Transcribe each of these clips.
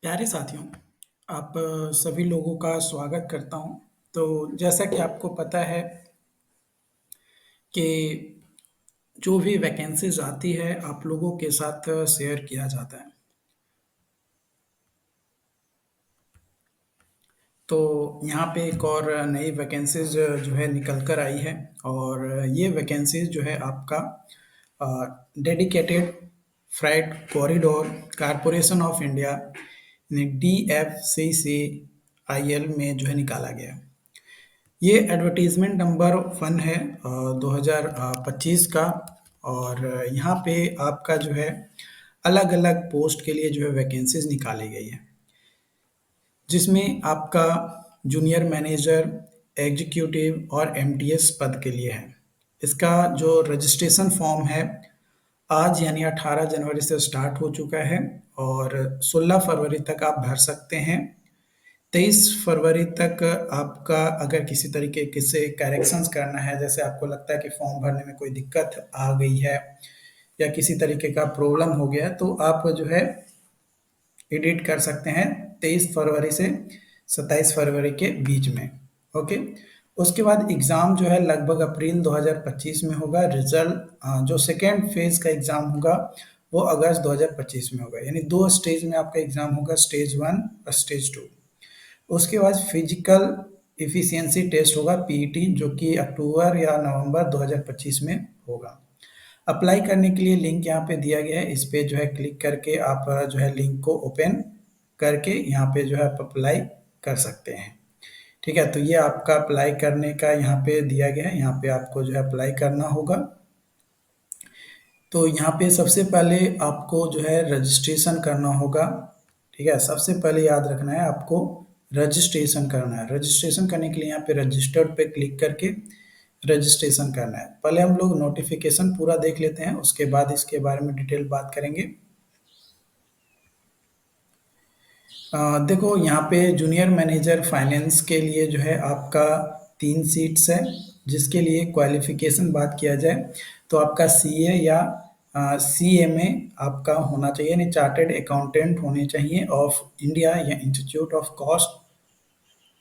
प्यारे साथियों, आप सभी लोगों का स्वागत करता हूँ। तो जैसा कि आपको पता है कि जो भी वैकेंसीज़ आती है, आप लोगों के साथ शेयर किया जाता है। तो यहाँ पे एक और नई वैकेंसीज़ जो है निकल कर आई है और ये वैकेंसीज़ जो है आपका dedicated freight corridor corporation of India यानी DFCCIL में जो है निकाला गया है। ये एडवर्टीजमेंट नंबर 1 है 2025 का। और यहाँ पे आपका जो है अलग अलग पोस्ट के लिए जो है वैकेंसीज निकाली गई है, जिसमें आपका जूनियर मैनेजर, एग्जीक्यूटिव और एमटीएस पद के लिए है। इसका जो रजिस्ट्रेशन फॉर्म है आज यानी 18 जनवरी से स्टार्ट हो चुका है और 16 फरवरी तक आप भर सकते हैं। 23 फरवरी तक आपका अगर किसी तरीके के से करेक्शंस करना है, जैसे आपको लगता है कि फॉर्म भरने में कोई दिक्कत आ गई है या किसी तरीके का प्रॉब्लम हो गया, तो आप जो है एडिट कर सकते हैं 23 फरवरी से 27 फरवरी के बीच में। ओके। उसके बाद एग्ज़ाम जो है लगभग अप्रैल 2025 में होगा। रिजल्ट जो सेकेंड फेज का एग्ज़ाम होगा वो अगस्त 2025 में होगा, यानी दो स्टेज में आपका एग्ज़ाम होगा, स्टेज 1 और स्टेज 2। उसके बाद फिजिकल इफिशियंसी टेस्ट होगा, पीईटी, जो कि अक्टूबर या नवंबर 2025 में होगा। अप्लाई करने के लिए लिंक यहाँ पे दिया गया है, इस पे जो है क्लिक करके आप जो है लिंक को ओपन करके यहाँ पे जो है आप अप्लाई कर सकते हैं। ठीक है, तो ये आपका अप्लाई करने का यहाँ पे दिया गया है, यहाँ पे आपको जो है अप्लाई करना होगा। तो यहाँ पे सबसे पहले आपको जो है रजिस्ट्रेशन करना होगा। ठीक है, सबसे पहले याद रखना है आपको रजिस्ट्रेशन करना है। रजिस्ट्रेशन करने के लिए यहाँ पे रजिस्टर्ड पे क्लिक करके रजिस्ट्रेशन करना है। पहले हम लोग नोटिफिकेशन पूरा देख लेते हैं, उसके बाद इसके बारे में डिटेल बात करेंगे। देखो यहाँ पे जूनियर मैनेजर फाइनेंस के लिए जो है आपका 3 सीट्स है, जिसके लिए क्वालिफिकेशन बात किया जाए तो आपका सीए या सीएमए आपका होना चाहिए, यानी चार्टेड अकाउंटेंट होने चाहिए ऑफ इंडिया या institute of cost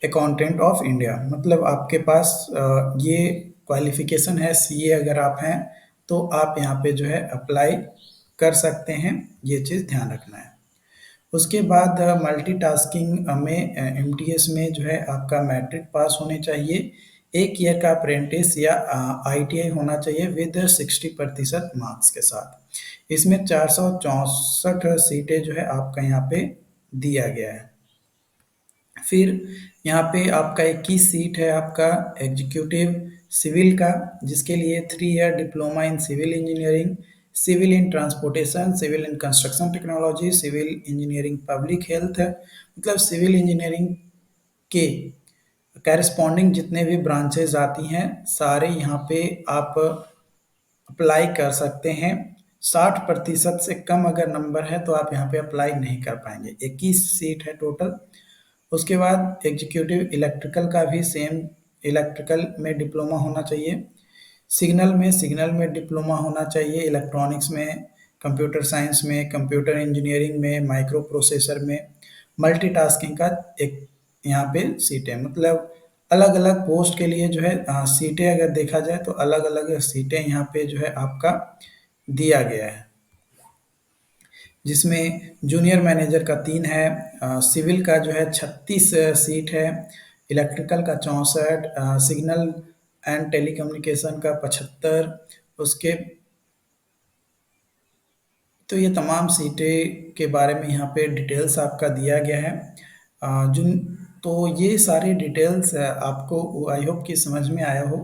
accountant of India. मतलब आपके पास ये क्वालिफिकेशन है, सीए अगर आप हैं तो आप यहाँ पे जो है अप्लाई कर सकते हैं, ये चीज़ ध्यान रखना है। उसके बाद मल्टीटास्किंग में एमटीएस में जो है आपका मैट्रिक पास होने चाहिए, 1 ईयर का अप्रेंटिस या आईटीआई होना चाहिए विद 60% मार्क्स के साथ। इसमें 464 सीटें जो है आपका यहाँ पे दिया गया है। फिर यहाँ पे आपका 21 सीट है आपका एग्जीक्यूटिव सिविल का, जिसके लिए 3 year diploma in civil engineering, civil in transportation, civil in construction technology, civil engineering public health, मतलब सिविल इंजीनियरिंग के कैरस्पॉन्डिंग जितने भी ब्रांचेज आती हैं सारे यहाँ पे आप अप्लाई कर सकते हैं। 60% से कम अगर नंबर है तो आप यहाँ पे अप्लाई नहीं कर पाएंगे। 21 सीट है टोटल। उसके बाद एग्जीक्यूटिव इलेक्ट्रिकल का भी सेम, इलेक्ट्रिकल में डिप्लोमा होना चाहिए, सिग्नल में डिप्लोमा होना चाहिए, इलेक्ट्रॉनिक्स में, कंप्यूटर साइंस में, कंप्यूटर इंजीनियरिंग में, माइक्रो प्रोसेसर में, मल्टीटास्किंग का एक यहाँ पे सीटें, मतलब अलग अलग पोस्ट के लिए जो है सीटें अगर देखा जाए तो अलग अलग सीटें यहाँ पे जो है आपका दिया गया है, जिसमें जूनियर मैनेजर का 3 है, सिविल का जो है 36 सीट है, इलेक्ट्रिकल का 64, सिग्नल एंड टेलीकम्युनिकेशन का 75। उसके तो ये तमाम सीटें के बारे में यहाँ पे डिटेल्स आपका दिया गया है। जिन तो ये सारी डिटेल्स आपको आई होप कि समझ में आया हो।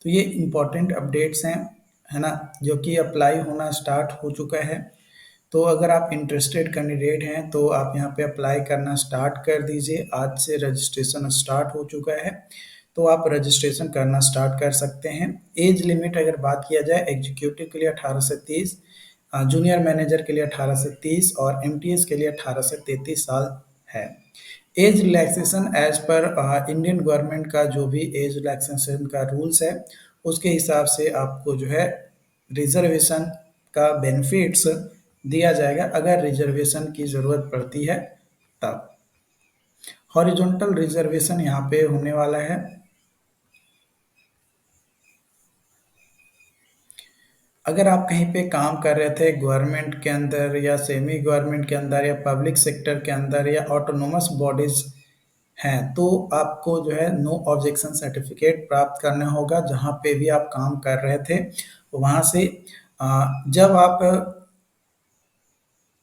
तो ये इम्पोर्टेंट अपडेट्स हैं, है ना, जो कि अप्लाई होना स्टार्ट हो चुका है। तो अगर आप इंटरेस्टेड कैंडिडेट हैं तो आप यहाँ पे अप्लाई करना स्टार्ट कर दीजिए। आज से रजिस्ट्रेशन स्टार्ट हो चुका है, तो आप रजिस्ट्रेशन करना स्टार्ट कर सकते हैं। एज लिमिट अगर बात किया जाए, एग्जीक्यूटिव के लिए 18 से 30, जूनियर मैनेजर के लिए 18 से 30 और एमटीएस के लिए 18 से 33 साल है। एज रिलैक्सेशन एज पर इंडियन गवर्नमेंट का जो भी एज रिलैक्सेशन का रूल्स है उसके हिसाब से आपको जो है रिजर्वेशन का बेनिफिट्स दिया जाएगा अगर रिजर्वेशन की ज़रूरत पड़ती है तब हॉरिजॉन्टल रिजर्वेशन यहाँ पे होने वाला है। अगर आप कहीं पे काम कर रहे थे गवर्नमेंट के अंदर या सेमी गवर्नमेंट के अंदर या पब्लिक सेक्टर के अंदर या ऑटोनोमस बॉडीज हैं, तो आपको जो है नो ऑब्जेक्शन सर्टिफिकेट प्राप्त करना होगा जहाँ पे भी आप काम कर रहे थे वहाँ से। जब आप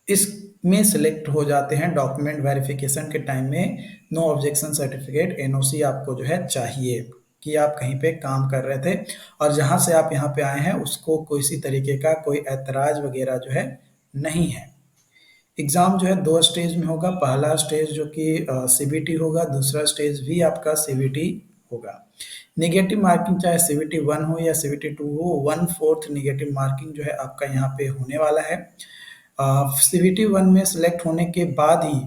इसमें सिलेक्ट हो जाते हैं डॉक्यूमेंट वेरिफिकेशन के टाइम में, नो ऑब्जेक्शन सर्टिफिकेट एनओसी आपको जो है चाहिए कि आप कहीं पे काम कर रहे थे और जहाँ से आप यहाँ पे आए हैं उसको किसी तरीके का कोई ऐतराज वगैरह जो है नहीं है। एग्ज़ाम जो है 2 स्टेज में होगा। पहला स्टेज जो कि सीबीटी होगा, दूसरा स्टेज भी आपका सीबीटी होगा। नेगेटिव मार्किंग चाहे सीबीटी 1 हो या सीबीटी 2 हो, 1/4 नेगेटिव मार्किंग जो है आपका यहाँ पे होने वाला है। सीबीटी 1 में सिलेक्ट होने के बाद ही,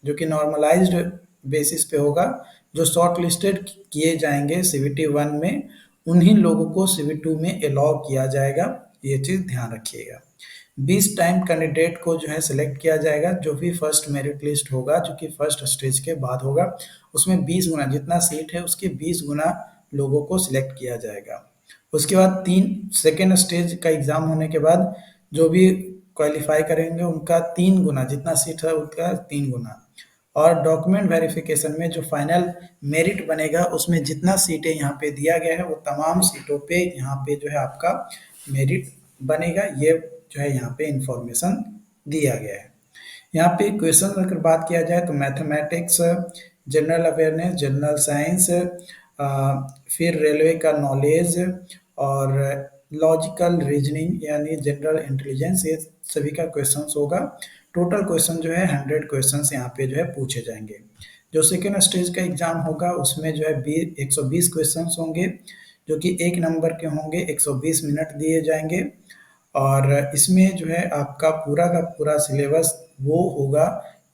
जो कि नॉर्मलाइज्ड बेसिस पे होगा, जो शॉर्ट लिस्टेड किए जाएंगे सीबीटी 1 में, उन्हीं लोगों को सीबीटी 2 में अलाउ किया जाएगा। ये चीज़ ध्यान रखिएगा। 20 टाइम कैंडिडेट को जो है सिलेक्ट किया जाएगा। जो भी फर्स्ट मेरिट लिस्ट होगा, जो कि फर्स्ट स्टेज के बाद होगा, उसमें 20 गुना, जितना सीट है उसके 20 गुना लोगों को सिलेक्ट किया जाएगा। उसके बाद 3 सेकेंड स्टेज का एग्ज़ाम होने के बाद जो भी क्वालिफाई करेंगे उनका 3 गुना, जितना सीट है उसका 3 गुना। और डॉक्यूमेंट वेरिफिकेशन में जो फाइनल मेरिट बनेगा उसमें जितना सीटें यहाँ पे दिया गया है वो तमाम सीटों पे यहाँ पे जो है आपका मेरिट बनेगा। ये जो है यहाँ पे इंफॉर्मेशन दिया गया है। यहाँ पे क्वेश्चन अगर बात किया जाए तो mathematics, general awareness, general science, फिर रेलवे का नॉलेज और लॉजिकल रीजनिंग यानी जनरल इंटेलिजेंस, ये सभी का क्वेश्चंस होगा। टोटल क्वेश्चन जो है 100 क्वेश्चंस यहाँ पे जो है पूछे जाएंगे। जो सेकेंड स्टेज का एग्जाम होगा उसमें जो है 120 क्वेश्चंस होंगे, जो कि 1 नंबर के होंगे, 120 मिनट दिए जाएंगे। और इसमें जो है आपका पूरा का पूरा सिलेबस वो होगा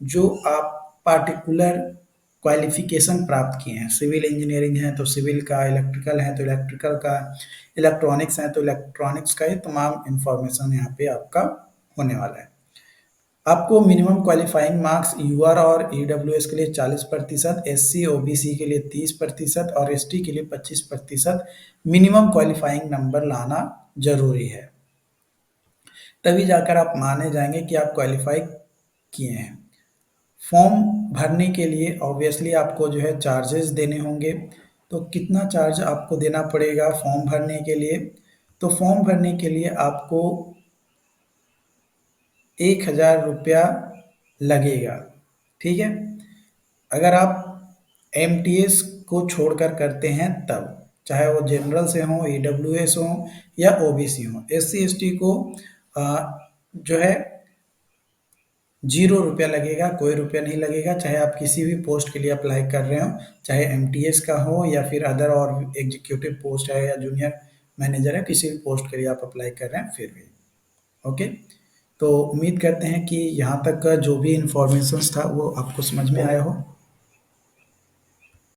जो आप पार्टिकुलर क्वालिफिकेशन प्राप्त किए हैं। सिविल इंजीनियरिंग है तो सिविल का, इलेक्ट्रिकल है तो इलेक्ट्रिकल का, इलेक्ट्रॉनिक्स है तो इलेक्ट्रॉनिक्स का, ये तमाम इंफॉर्मेशन यहाँ पे आपका होने वाला है। आपको मिनिमम क्वालिफाइंग मार्क्स यूआर और ईडब्ल्यूएस के लिए 40%, एससी ओबीसी के लिए 30% और एसटी के लिए 25% मिनिमम क्वालिफाइंग नंबर लाना जरूरी है। तभी जाकर आप माने जाएंगे कि आप क्वालिफाई किए हैं। फॉर्म भरने के लिए ऑब्वियसली आपको जो है चार्जेस देने होंगे। तो कितना चार्ज आपको देना पड़ेगा फॉर्म भरने के लिए? तो फॉर्म भरने के लिए आपको 1000 रुपया लगेगा, ठीक है। अगर आप एमटीएस को छोड़कर करते हैं तब, चाहे वो जनरल से हो, ईडब्ल्यूएस हो या ओबीसी हो। एससी एसटी को जो है 0 रुपया लगेगा, कोई रुपया नहीं लगेगा। चाहे आप किसी भी पोस्ट के लिए अप्लाई कर रहे हो, चाहे एमटीएस का हो या फिर अदर और एग्जीक्यूटिव पोस्ट है या जूनियर मैनेजर है, किसी भी पोस्ट के लिए आप अप्लाई कर रहे हैं फिर भी। ओके, तो उम्मीद करते हैं कि यहाँ तक का जो भी इंफॉर्मेशन था वो आपको समझ में आया हो।